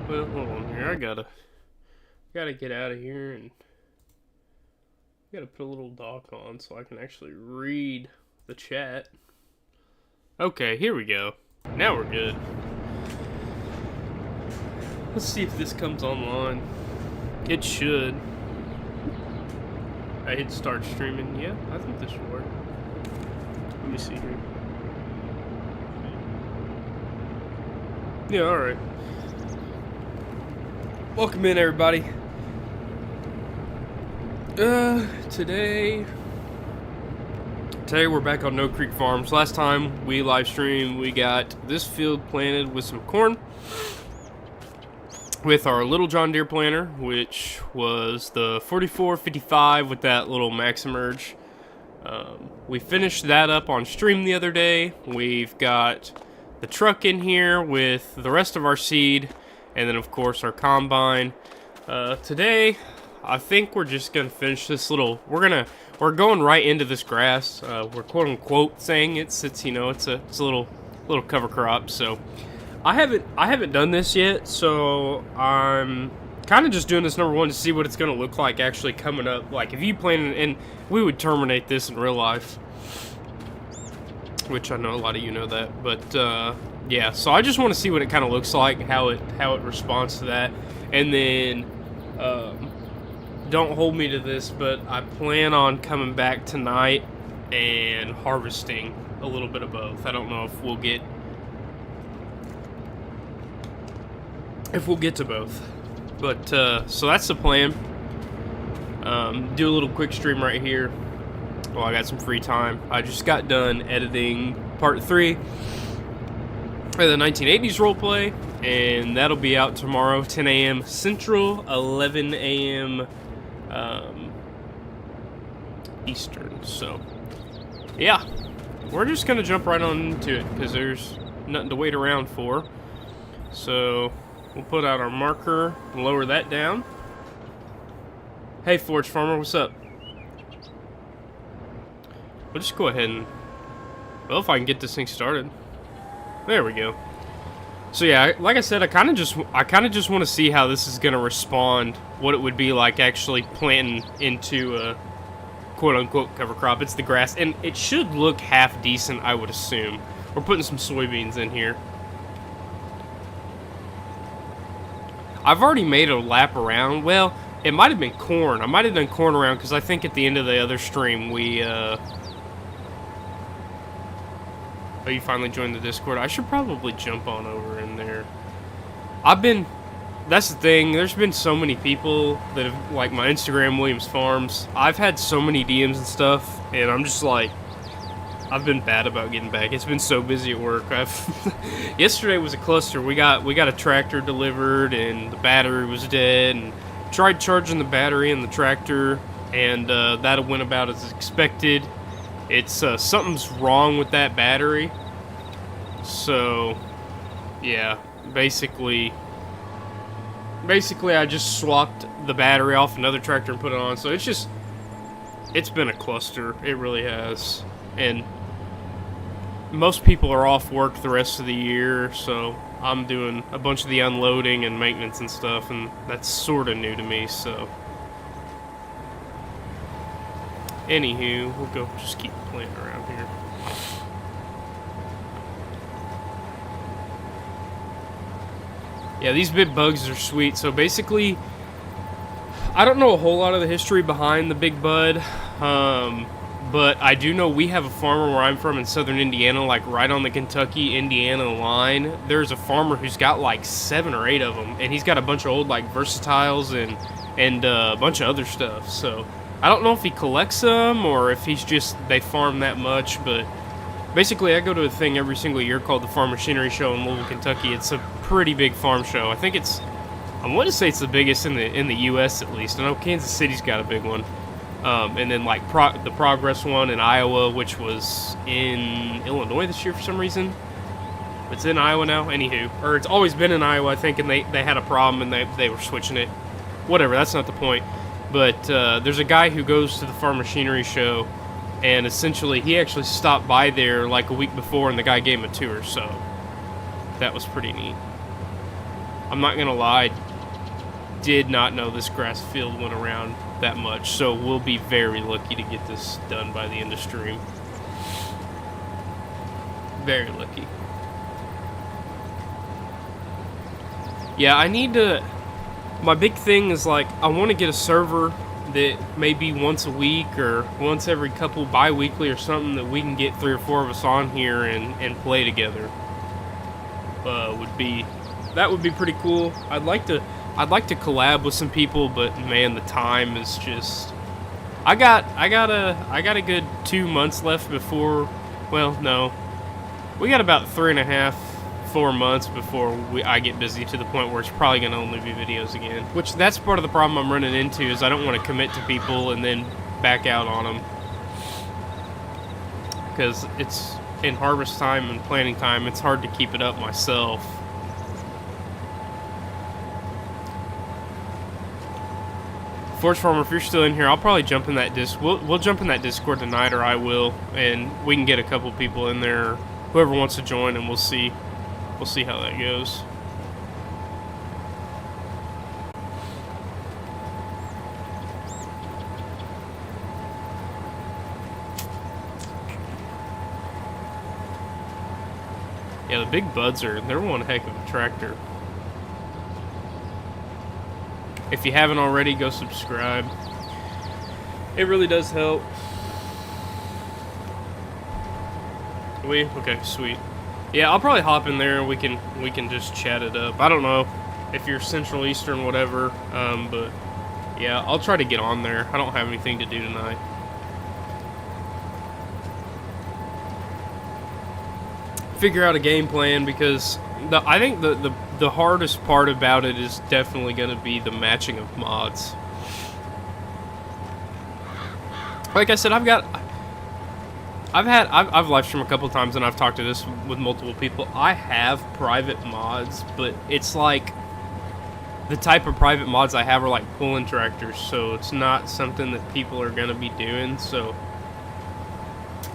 Well, hold on here. I gotta get out of here and gotta put a little dock on so I can actually read the chat. Okay, here we go. Now we're good. Let's see if this comes online. It should. I hit start streaming. Yeah, I think this should work. Let me see here. Yeah, alright. Welcome in, everybody. Today we're back on No Creek Farms. Last time we live streamed, we got this field planted with some corn with our little John Deere planter, which was the 4455 with that little Maximerge. We finished that up on stream the other day. We've got the truck in here with the rest of our seed, and then of course our combine. Today I think we're just gonna finish this little. We're going right into this grass. We're quote unquote saying it's a little cover crop. So I haven't done this yet. So I'm kind of just doing this number one to see what it's gonna look like actually coming up. Like if you plan, and we would terminate this in real life, which I know a lot of you know that. But yeah, so I just want to see what it kind of looks like, how it responds to that, and then. Don't hold me to this, but I plan on coming back tonight and harvesting a little bit of both. I don't know if we'll get to both, but so that's the plan. Do a little quick stream right here while I got some free time. I just got done editing part 3 of the 1980s roleplay, and that'll be out tomorrow, 10 a.m. Central, 11 a.m. Eastern. So yeah, we're just gonna jump right on into it because there's nothing to wait around for. So we'll put out our marker and lower that down. Hey Forge Farmer, what's up? We'll just go ahead and, well, if I can get this thing started. There we go. So yeah, like I said, I kind of just want to see how this is gonna respond. What it would be like actually planting into a quote-unquote cover crop. It's the grass, and it should look half decent, I would assume. We're putting some soybeans in here. I've already made a lap around. Well, it might have been corn. I might have done corn around because I think at the end of the other stream we. Oh, you finally joined the Discord. I should probably jump on over in there. That's the thing, there's been so many people that have, like my Instagram, Williams Farms. I've had so many DMs and stuff, and I'm just like, I've been bad about getting back. It's been so busy at work. Yesterday was a cluster. We got a tractor delivered, and the battery was dead, and tried charging the battery in the tractor, and that went about as expected. It's something's wrong with that battery. So yeah, basically I just swapped the battery off another tractor and put it on. So it's been a cluster. It really has. And most people are off work the rest of the year, so I'm doing a bunch of the unloading and maintenance and stuff, and that's sort of new to me. So anywho, we'll go just keep playing around here. Yeah, these big bugs are sweet. So basically, I don't know a whole lot of the history behind the big bud, but I do know we have a farmer where I'm from in southern Indiana, like right on the Kentucky-Indiana line. There's a farmer who's got like 7 or 8 of them, and he's got a bunch of old like Versatiles and a bunch of other stuff. So I don't know if he collects them or if they farm that much, but basically I go to a thing every single year called the Farm Machinery Show in Louisville, Kentucky. It's a pretty big farm show. I want to say it's the biggest in the U.S. at least. I know Kansas City's got a big one. And then like the Progress one in Iowa, which was in Illinois this year for some reason. It's in Iowa now, anywho. Or it's always been in Iowa, I think, and they had a problem and they were switching it. Whatever, that's not the point. But there's a guy who goes to the Farm Machinery Show, and essentially he actually stopped by there like a week before, and the guy gave him a tour, so that was pretty neat. I'm not gonna lie, did not know this grass field went around that much, so we'll be very lucky to get this done by the end of stream. Very lucky. Yeah, I need to... My big thing is, like, I want to get a server that maybe once a week or once every couple bi-weekly or something that we can get 3 or 4 of us on here and play together. That would be pretty cool. I'd like to collab with some people, but man, the time is just... I got a good 2 months left before... Well, no. We got about 3.5, 4 months before I get busy to the point where it's probably going to only be videos again. Which, that's part of the problem I'm running into, is I don't want to commit to people and then back out on them. Because it's in harvest time and planting time, it's hard to keep it up myself. Forge Farmer, if you're still in here, I'll probably jump in that we'll jump in that Discord tonight, or I will, and we can get a couple people in there, whoever wants to join, and we'll see how that goes. Yeah, the big buds they're one heck of a tractor. If you haven't already, go subscribe. It really does help. Okay, sweet. Yeah, I'll probably hop in there and we can just chat it up. I don't know if you're Central Eastern, whatever, but yeah, I'll try to get on there. I don't have anything to do tonight. Figure out a game plan, because I think the hardest part about it is definitely going to be the matching of mods. Like I said, I've live streamed a couple times and I've talked to this with multiple people. I have private mods, but it's like the type of private mods I have are like pulling tractors, so it's not something that people are going to be doing. So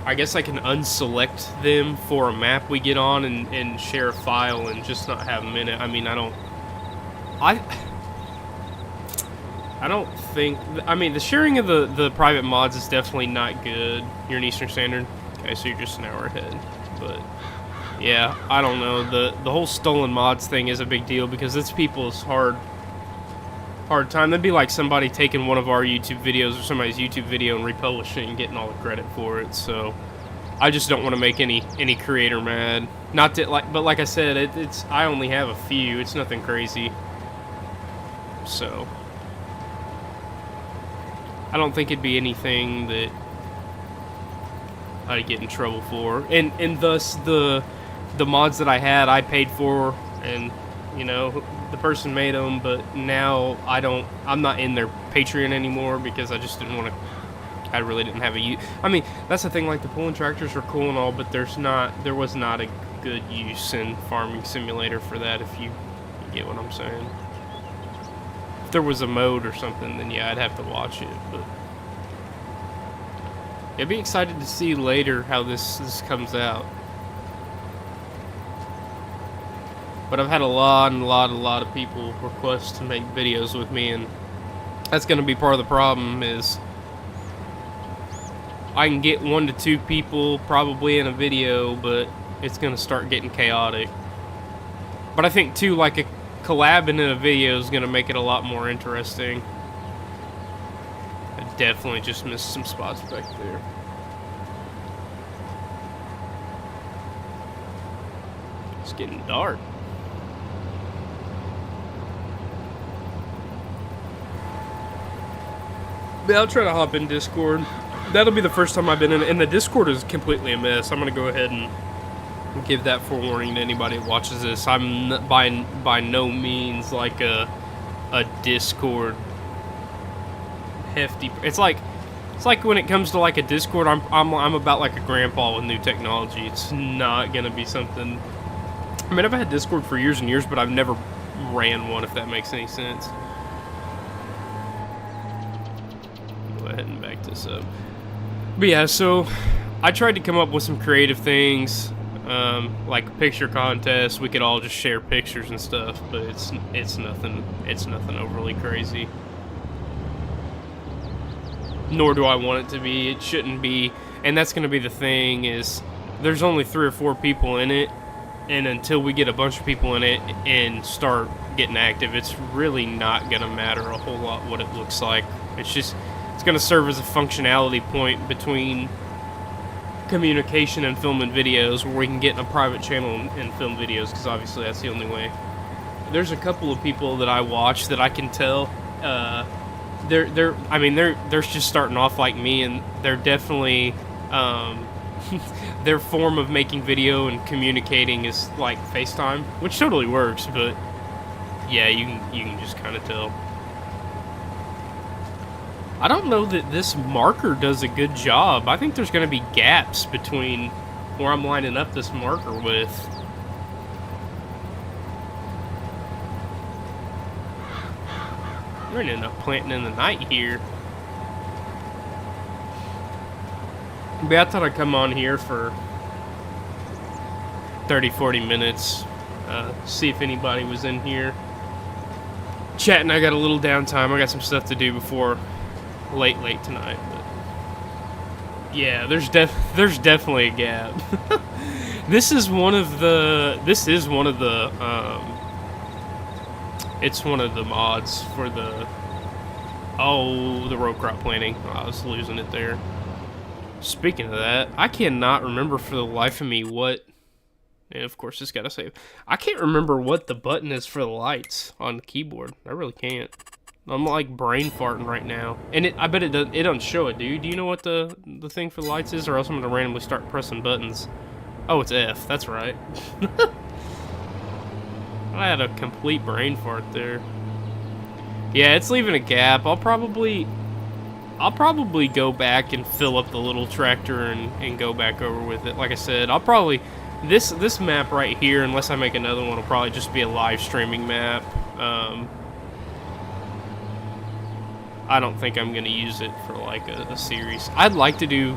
I guess I can unselect them for a map we get on and share a file and just not have them in it. I mean, I don't think... I mean, the sharing of the private mods is definitely not good. You're in Eastern Standard? Okay, so you're just an hour ahead. But, yeah, I don't know. The whole stolen mods thing is a big deal because it's people's hard time. That'd be like somebody taking one of our YouTube videos or somebody's YouTube video and republishing it and getting all the credit for it. So I just don't want to make any creator mad. Not that, but like I said, it's I only have a few. It's nothing crazy. So I don't think it'd be anything that I'd get in trouble for. And thus the mods that I had, I paid for, and you know, the person made them, but now I'm not in their Patreon anymore because I just didn't want to. I really didn't have I mean, that's the thing, like the pulling tractors are cool and all, but there was not a good use in Farming Simulator for that, if you get what I'm saying. If there was a mode or something, then yeah, I'd have to watch it, but I'd be excited to see later how this comes out. But I've had a lot of people request to make videos with me, and that's going to be part of the problem. Is I can get 1 to 2 people probably in a video, but it's going to start getting chaotic. But I think too, like a collab in a video is going to make it a lot more interesting. I definitely just missed some spots back there. It's getting dark. Yeah, I'll try to hop in Discord. That'll be the first time I've been in it, and the Discord is completely a mess. I'm going to go ahead and give that forewarning to anybody that watches this. I'm by no means like a Discord hefty. It's like when it comes to like a Discord, I'm about like a grandpa with new technology. It's not going to be something. I mean, I've had Discord for years and years, but I've never ran one, if that makes any sense. Go ahead and back this up. But yeah, so I tried to come up with some creative things. like a picture contest. We could all just share pictures and stuff, but it's nothing overly crazy. Nor do I want it to be. It shouldn't be, and that's going to be the thing, is there's only 3 or 4 people in it, and until we get a bunch of people in it and start getting active, it's really not going to matter a whole lot what it looks like. It's going to serve as a functionality point between communication and filming videos, where we can get in a private channel and film videos, because obviously that's the only way. There's a couple of people that I watch that I can tell they're just starting off like me, and they're definitely their form of making video and communicating is like FaceTime, which totally works, but yeah, you can just kind of tell. I don't know that this marker does a good job. I think there's going to be gaps between where I'm lining up this marker with. We're going to end up planting in the night here. But I thought I'd come on here for 30-40 minutes, see if anybody was in here chatting. I got a little downtime. I got some stuff to do before late tonight, but yeah, there's definitely a gap. This is one of the it's one of the mods for the row crop planting. I was losing it there. Speaking of that, I cannot remember for the life of me what, and of course it's gotta save. I can't remember what the button is for the lights on the keyboard. I really can't. I'm like brain farting right now, and I bet it doesn't show it, dude. Do you know what the thing for the lights is, or else I'm gonna randomly start pressing buttons? Oh, it's F. That's right. I had a complete brain fart there. Yeah, it's leaving a gap. I'll probably go back and fill up the little tractor and go back over with it. Like I said, I'll probably this map right here, unless I make another one, will probably just be a live streaming map. I don't think I'm gonna use it for like a series. I'd like to do,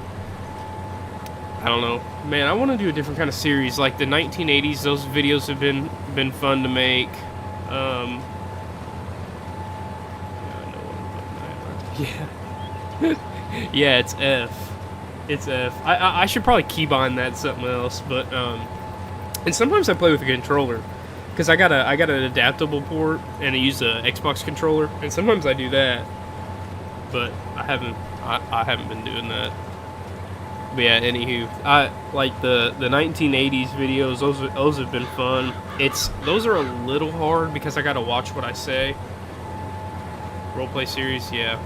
I don't know, man, I want to do a different kind of series, like the 1980s. Those videos have been fun to make. Yeah, yeah, it's F. It's F. I should probably keybind that something else, but and sometimes I play with a controller, because I got an adaptable port and I use a Xbox controller, and sometimes I do that. But I haven't been doing that. But yeah, anywho, I like the 1980s videos. Those have been fun. Those are a little hard because I gotta watch what I say. Roleplay series, yeah.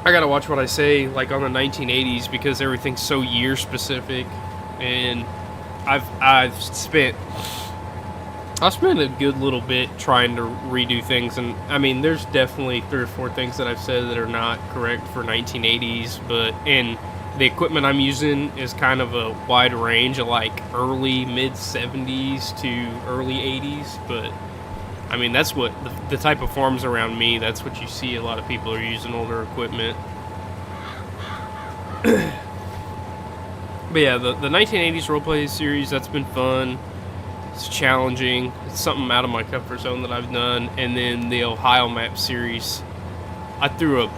I gotta watch what I say, like on the 1980s, because everything's so year specific, and I've spent a good little bit trying to redo things, and I mean, there's definitely 3 or 4 things that I've said that are not correct for 1980s, and the equipment I'm using is kind of a wide range of like early mid 70s to early 80s, but I mean, that's what the type of farms around me, that's what you see. A lot of people are using older equipment. But yeah, the 1980s roleplay series, that's been fun. It's challenging. It's something out of my comfort zone that I've done. And then the Ohio map series, I threw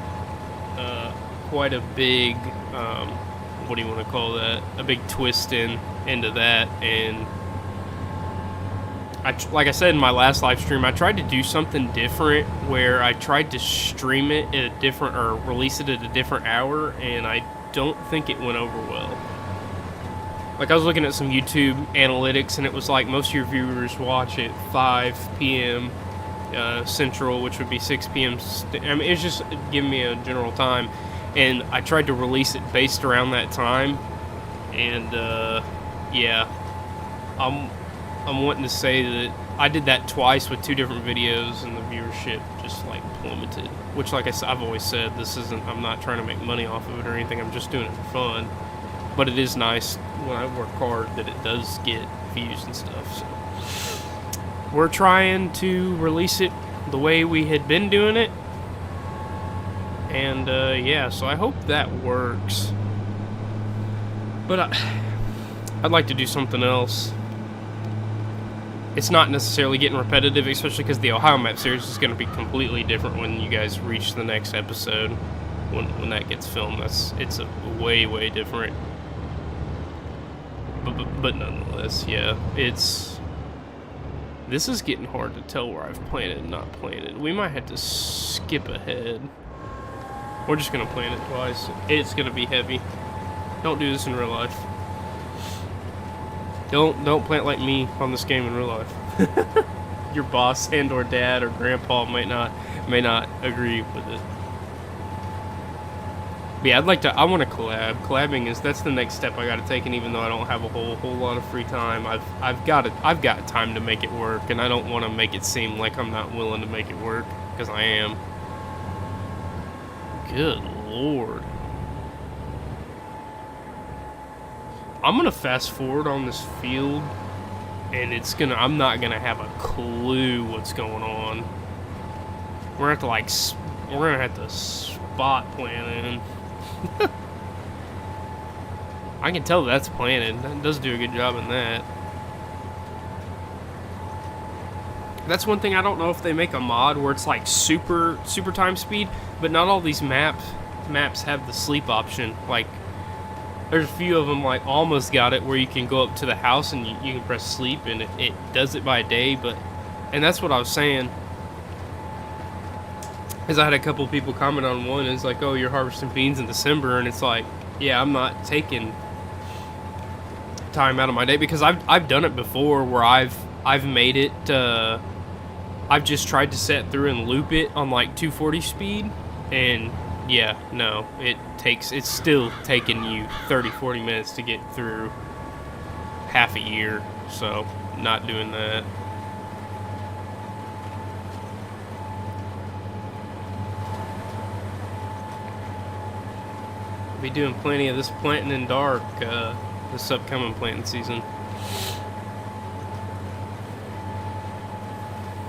quite a big, what do you want to call that? A big twist into that. And like I said in my last live stream, I tried to do something different where I tried to stream it at a different, or release it at a different hour, and I don't think it went over well. Like, I was looking at some YouTube analytics, and it was like most of your viewers watch at 5 p.m. Central, which would be 6 p.m. I mean, it's just giving me a general time, and I tried to release it based around that time, and yeah, I'm wanting to say that I did that twice with 2 different videos, and the viewership just like plummeted. Which, like I've always said, I'm not trying to make money off of it or anything. I'm just doing it for fun. But it is nice when I work hard that it does get views and stuff. So we're trying to release it the way we had been doing it, and yeah, so I hope that works. But I'd like to do something else. It's not necessarily getting repetitive, especially because the Ohio map series is going to be completely different when you guys reach the next episode. When that gets filmed, it's a way different. But nonetheless, yeah, this is getting hard to tell where I've planted and not planted. We might have to skip ahead. We're just gonna plant it twice. It's gonna be heavy. Don't do this in real life. Don't plant like me on this game in real life. Your boss and or dad or grandpa may not agree with it. But yeah, I want to collab. Collabing that's the next step I got to take, and even though I don't have a whole lot of free time, I've got time to make it work, and I don't want to make it seem like I'm not willing to make it work, because I am. Good lord. I'm gonna fast forward on this field, and I'm not gonna have a clue what's going on. We're gonna have to spot planting. I can tell that's planted. That does do a good job in that. That's one thing I don't know if they make a mod where it's like super time speed, but not all these maps have the sleep option. Like, there's a few of them like almost got it where you can go up to the house and you can press sleep and it does it by day, and that's what I was saying. Because I had a couple people comment on one, and it's like, oh, you're harvesting beans in December, and it's like, yeah, I'm not taking time out of my day, because I've done it before where I've made it, I've just tried to set through and loop it on like 240 speed, and yeah, no, it's still taking you 30-40 minutes to get through half a year, so not doing that. Be doing plenty of this planting in dark this upcoming planting season.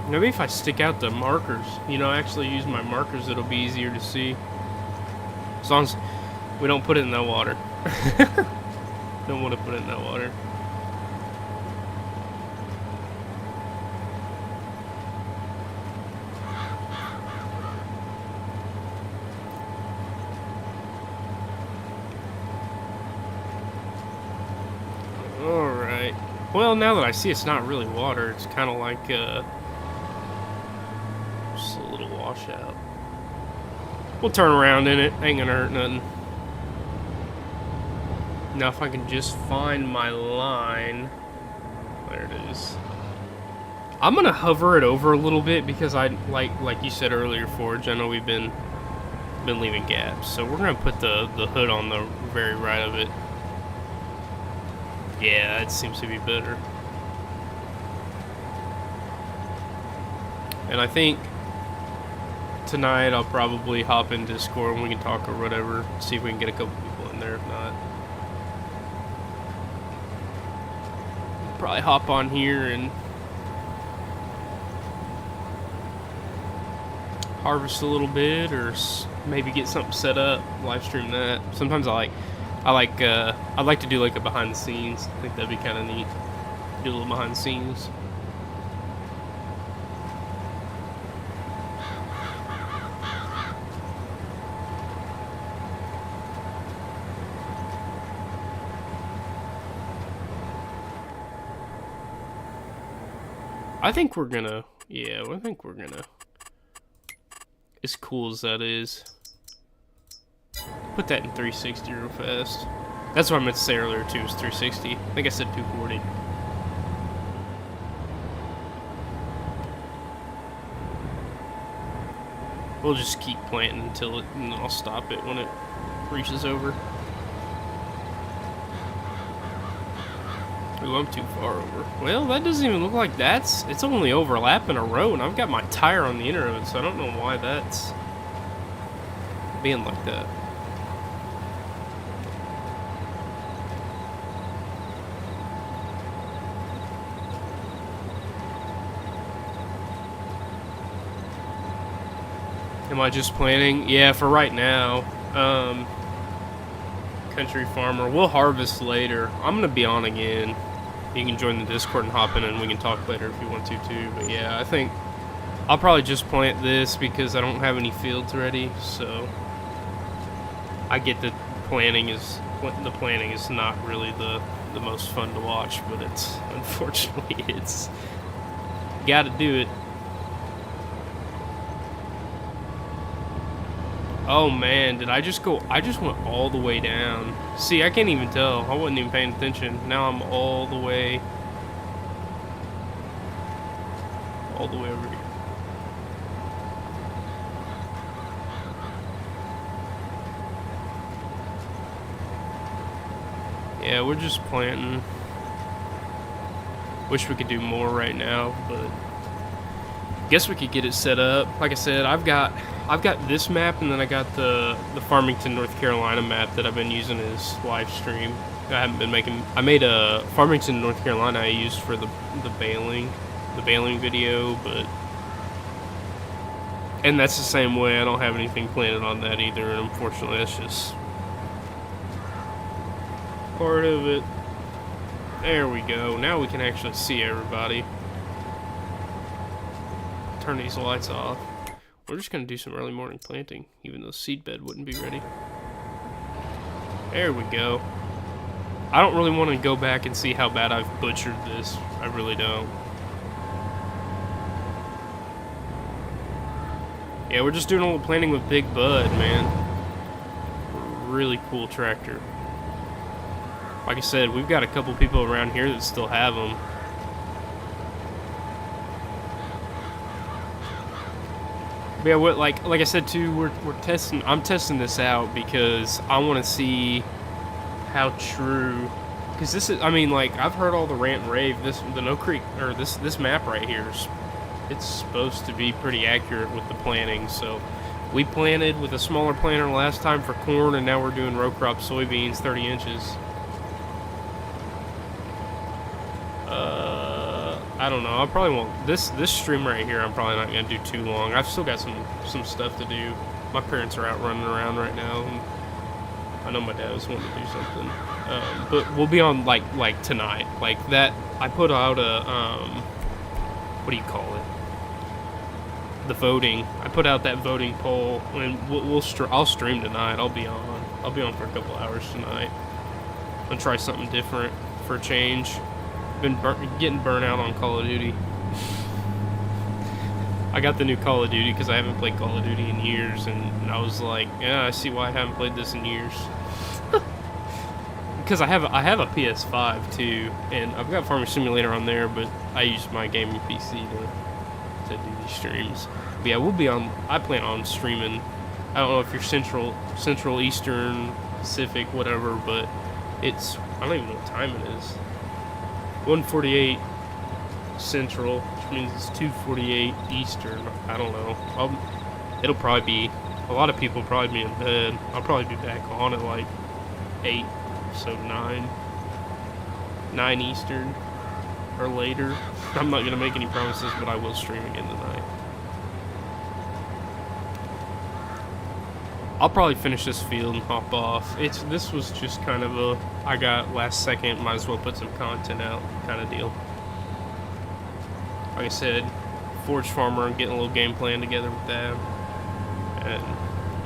Maybe if I stick out the markers, actually use my markers, it'll be easier to see. As long as we don't put it in that water. Don't want to put it in that water. Alright. Well, now that I see it's not really water, it's kind of like just a little washout. We'll turn around in it. Ain't gonna hurt nothing. Now if I can just find my line. There it is. I'm gonna hover it over a little bit because I like you said earlier, Forge, I know we've been leaving gaps. So we're gonna put the hood on the very right of it. Yeah, that seems to be better. And I think tonight I'll probably hop in Discord and we can talk or whatever, see if we can get a couple people in there. If not, probably hop on here and harvest a little bit, or maybe get something set up, live stream that. Sometimes I'd like to do like a behind the scenes. I think that'd be kind of neat. Do a little behind the scenes. I think we're gonna, yeah, I think we're gonna, as cool as that is, put that in 360 real fast. That's what I meant to say earlier too, is 360. I think I said 240. We'll just keep planting until it, and I'll stop it when it reaches over. Ooh, I'm too far over. Well, that doesn't even look like it's only overlapping a row, and I've got my tire on the inner of it, so I don't know why that's being like that. Am I just planning? Yeah, for right now. Country Farmer. We'll harvest later. I'm gonna be on again. You can join the Discord and hop in, and we can talk later if you want to too. But yeah, I think I'll probably just plant this because I don't have any fields ready. So I get that the planting is not really the most fun to watch, but it's unfortunately it's got to do it. Oh man, did I just go? I just went all the way down. See, I can't even tell. I wasn't even paying attention. Now I'm all the way over here. Yeah, we're just planting. Wish we could do more right now, but guess we could get it set up. Like I said, I've got this map, and then I got the Farmington, North Carolina map that I've been using as live stream. I haven't been making. I made a Farmington, North Carolina I used for the baling video, and that's the same way. I don't have anything planted on that either, and unfortunately that's just part of it. There we go. Now we can actually see everybody. Turn these lights off. We're just gonna do some early morning planting, even though seed bed wouldn't be ready. There we go. I don't really want to go back and see how bad I've butchered this. I really don't. Yeah, we're just doing all the planting with Big Bud, man. Really cool tractor. Like I said, we've got a couple people around here that still have them. But yeah, like I said too, we're testing. I'm testing this out because I want to see how true. Because this is, I mean, like I've heard all the rant and rave. The No Creek, or this map right here, it's supposed to be pretty accurate with the planting. So we planted with a smaller planter last time for corn, and now we're doing row crop soybeans, 30 inches. I don't know. I probably won't. This stream right here, I'm probably not gonna do too long. I've still got some stuff to do. My parents are out running around right now, and I know my dad was wanting to do something. But we'll be on like tonight, like that. I put out a what do you call it? The voting. I put out that voting poll, and I'll stream tonight. I'll be on for a couple hours tonight. I'll try something different for a change. Been getting burnt out on Call of Duty. I got the new Call of Duty because I haven't played Call of Duty in years, and I was like, yeah, I see why I haven't played this in years. Because I have a PS5 too, and I've got Farming Simulator on there, but I use my gaming PC to do these streams. But yeah, we'll be on. I plan on streaming. I don't know if you're Central, Eastern, Pacific, whatever, but it's, I don't even know what time it is. 1:48 Central, which means it's 2:48 Eastern. I don't know. It'll probably be, a lot of people will probably be in bed. I'll probably be back on at like 8, so 9 Eastern or later. I'm not gonna make any promises, but I will stream again tonight. I'll probably finish this field and hop off. This was just kind of a, I got last second, might as well put some content out kind of deal. Like I said, Forge Farmer, I'm getting a little game plan together with that and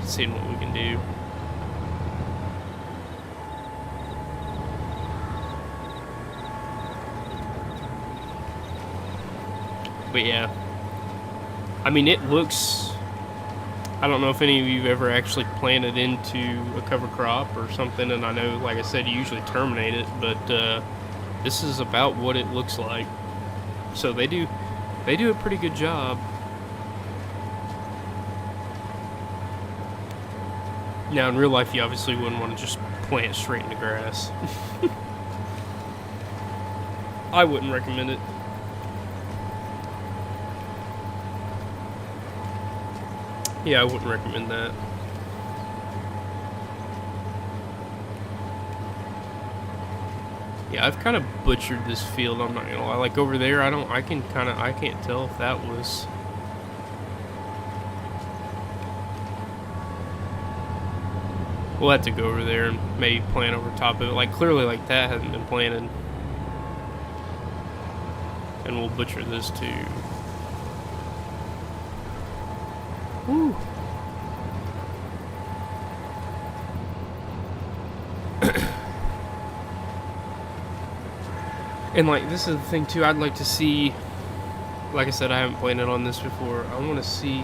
seeing what we can do. But yeah, I mean, it looks, I don't know if any of you have ever actually planted into a cover crop or something, and I know, like I said, you usually terminate it, but this is about what it looks like. So they do a pretty good job. Now, in real life, you obviously wouldn't want to just plant straight in the grass. I wouldn't recommend it. Yeah, I wouldn't recommend that. Yeah, I've kind of butchered this field, I'm not gonna lie. Like over there, I can't tell if that was, We'll have to go over there and maybe plant over top of it. Like, clearly, like, that hasn't been planted. And we'll butcher this, too. Woo. And, like, this is the thing, too. I'd like to see... Like I said, I haven't planted on this before. I want to see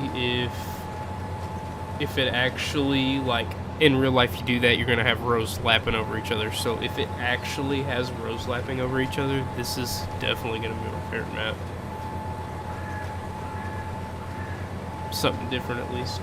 if it actually, like... In real life, you do that, you're going to have rows lapping over each other. So if it actually has rows lapping over each other, this is definitely going to be my favorite map. Something different, at least.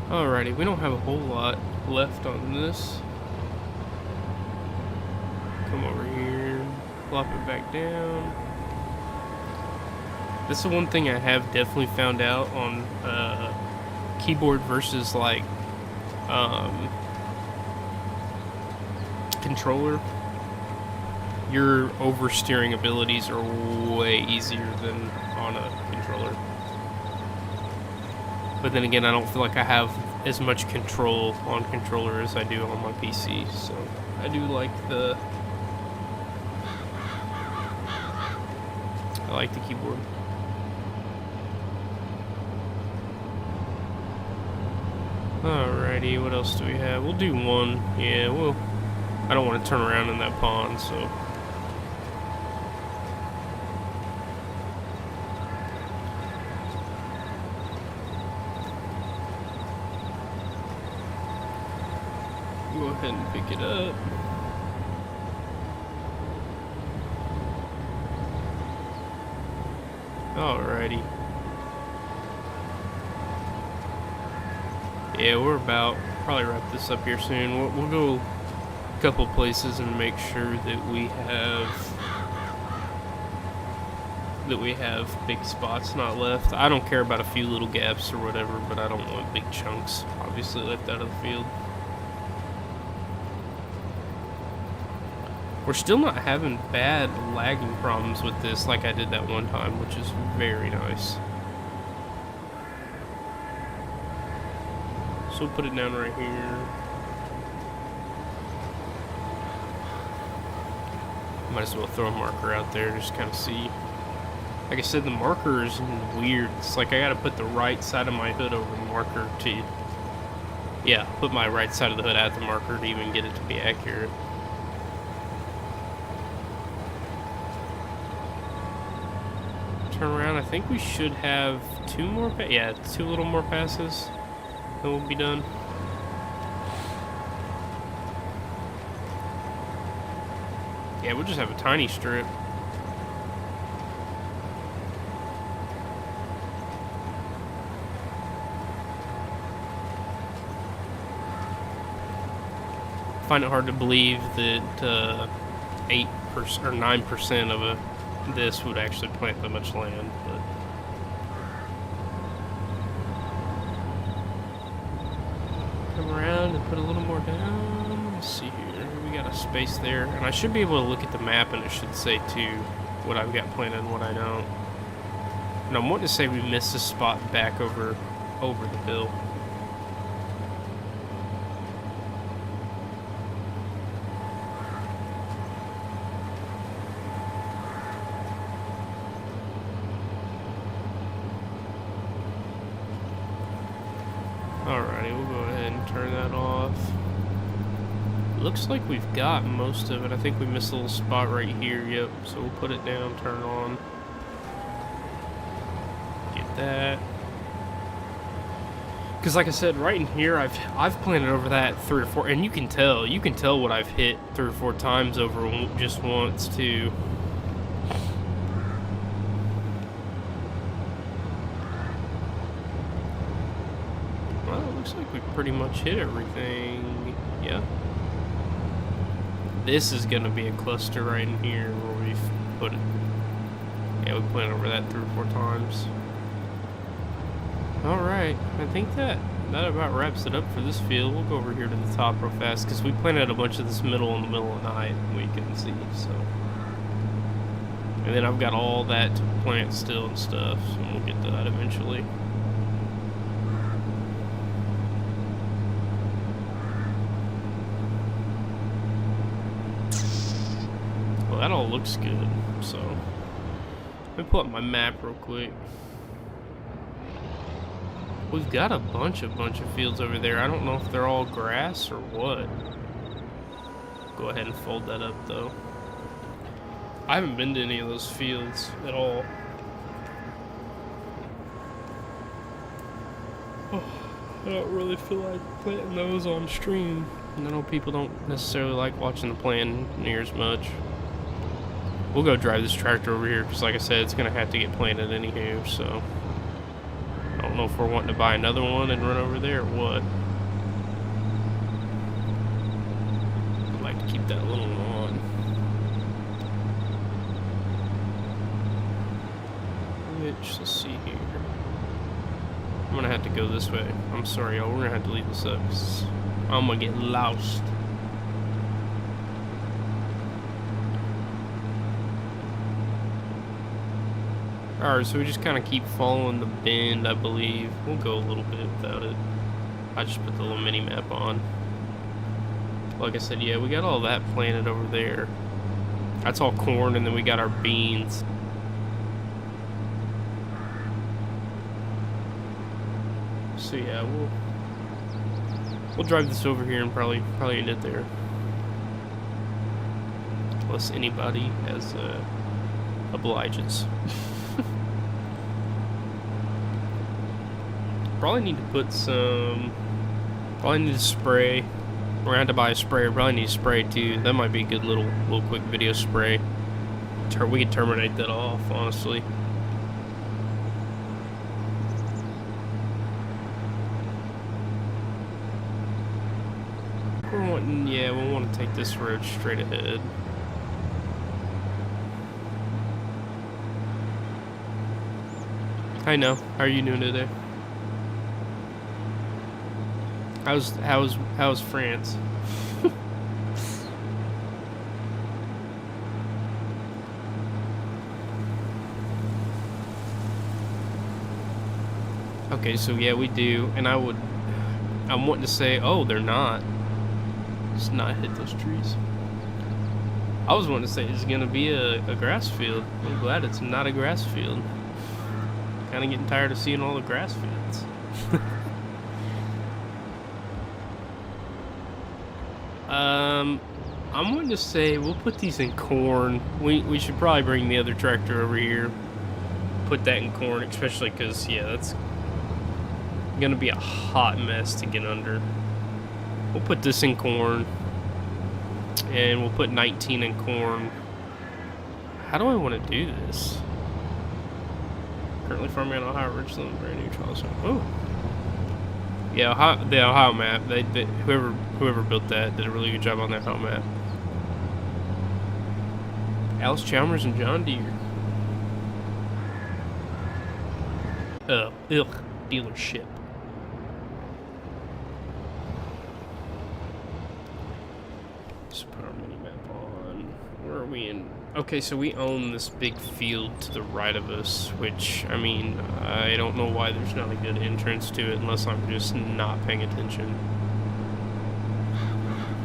Alrighty, we don't have a whole lot left on this. Come over here, plop it back down. This is one thing I have definitely found out on keyboard versus like controller. Your oversteering abilities are way easier than on a controller. But then again, I don't feel like I have as much control on controller as I do on my PC, so I do like the keyboard. Alrighty, what else do we have? We'll do one. Yeah, I don't want to turn around in that pond, so. Go ahead and pick it up. Alrighty. Yeah, we're about probably wrap this up here soon. We'll go a couple places and make sure that we have big spots not left. I don't care about a few little gaps or whatever, but I don't want big chunks obviously left out of the field. We're still not having bad lagging problems with this like I did that one time, which is very nice. So we'll put it down right here. Might as well throw a marker out there, just kind of see. Like I said, the marker is weird. It's like I gotta put the right side of my hood over the marker to... Yeah, put my right side of the hood at the marker to even get it to be accurate. Turn around. I think we should have two more two little more passes, then we'll be done. Yeah, we'll just have a tiny strip. I find it hard to believe that 8% or 9% of this would actually plant that much land, but come around and put a little more down. Let's see here, we got a space there, and I should be able to look at the map and it should say too what I've got planted and what I don't. And I'm wanting to say we missed a spot back over the bill. Alrighty, we'll go ahead and turn that off. Looks like we've got most of it. I think we missed a little spot right here. Yep, so we'll put it down, turn it on. Get that. Because like I said, right in here, I've planted over that 3 or 4, and you can tell what I've hit 3 or 4 times over just once too. Looks like we pretty much hit everything. Yeah. This is gonna be a cluster right in here where we've put it. Yeah, we planted over that 3 or 4 times. Alright, I think that that about wraps it up for this field. We'll go over here to the top real fast because we planted a bunch of this middle in the middle of the night. We couldn't see, so. And then I've got all that to plant still and stuff, so we'll get to that eventually. Well, that all looks good, so. Let me pull up my map real quick. We've got a bunch of fields over there. I don't know if they're all grass or what. Go ahead and fold that up, though. I haven't been to any of those fields at all. Oh, I don't really feel like planting those on stream. I know people don't necessarily like watching the plan near as much. We'll go drive this tractor over here because, like I said, it's going to have to get planted anywho, so. I don't know if we're wanting to buy another one and run over there or what. I'd like to keep that little one on. Which, let's see here. I'm gonna have to go this way. I'm sorry, y'all. We're gonna have to leave this up because I'm gonna get lost. Alright, so we just kind of keep following the bend, I believe. We'll go a little bit without it. I just put the little mini map on. Like I said, yeah, we got all that planted over there. That's all corn, and then we got our beans. So yeah, we'll drive this over here and probably end it there. Unless anybody has obliges. Probably need to put some. Probably need to spray. We're gonna have to buy a sprayer. Probably need to spray too. That might be a good little quick video spray. We could terminate that off, honestly. We're wanting, yeah, we'll want to take this road straight ahead. I know. How are you doing today? How's France? Okay, so yeah, we do, and I'm wanting to say, oh, they're not. Just not hit those trees. I was wanting to say it's gonna be a grass field. I'm glad it's not a grass field. Kind of getting tired of seeing all the grass fields. I'm going to say we'll put these in corn. We should probably bring the other tractor over here. Put that in corn, especially because, yeah, that's going to be a hot mess to get under. We'll put this in corn. And we'll put 19 in corn. How do I want to do this? Currently farming on Ohio Richland, brand new trials. Oh. Yeah, the Ohio map. Whoever built that did a really good job on that Ohio map. Alice Chalmers and John Deere. Dealership. Let's put our mini map on. Where are we in? Okay, so we own this big field to the right of us, which, I mean, I don't know why there's not a good entrance to it unless I'm just not paying attention.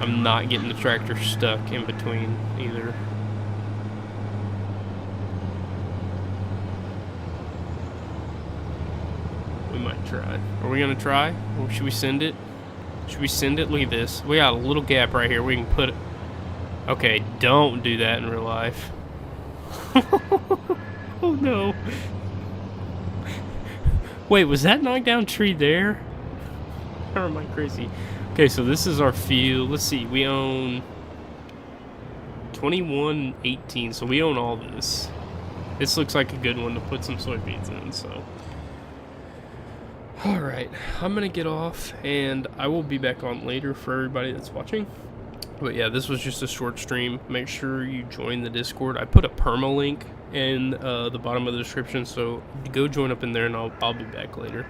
I'm not getting the tractor stuck in between either. We might try. Are we gonna try? Or should we send it? Should we send it? Look at this. We got a little gap right here. We can put it. Okay, don't do that in real life. Oh no. Wait, was that knocked down tree there? Or am I crazy? Okay, so this is our field. Let's see, we own 2118, so we own all this. This looks like a good one to put some soybeans in, so. Alright, I'm gonna get off, and I will be back on later for everybody that's watching. But yeah, this was just a short stream. Make sure you join the Discord. I put a perma link in the bottom of the description, so go join up in there, and I'll be back later.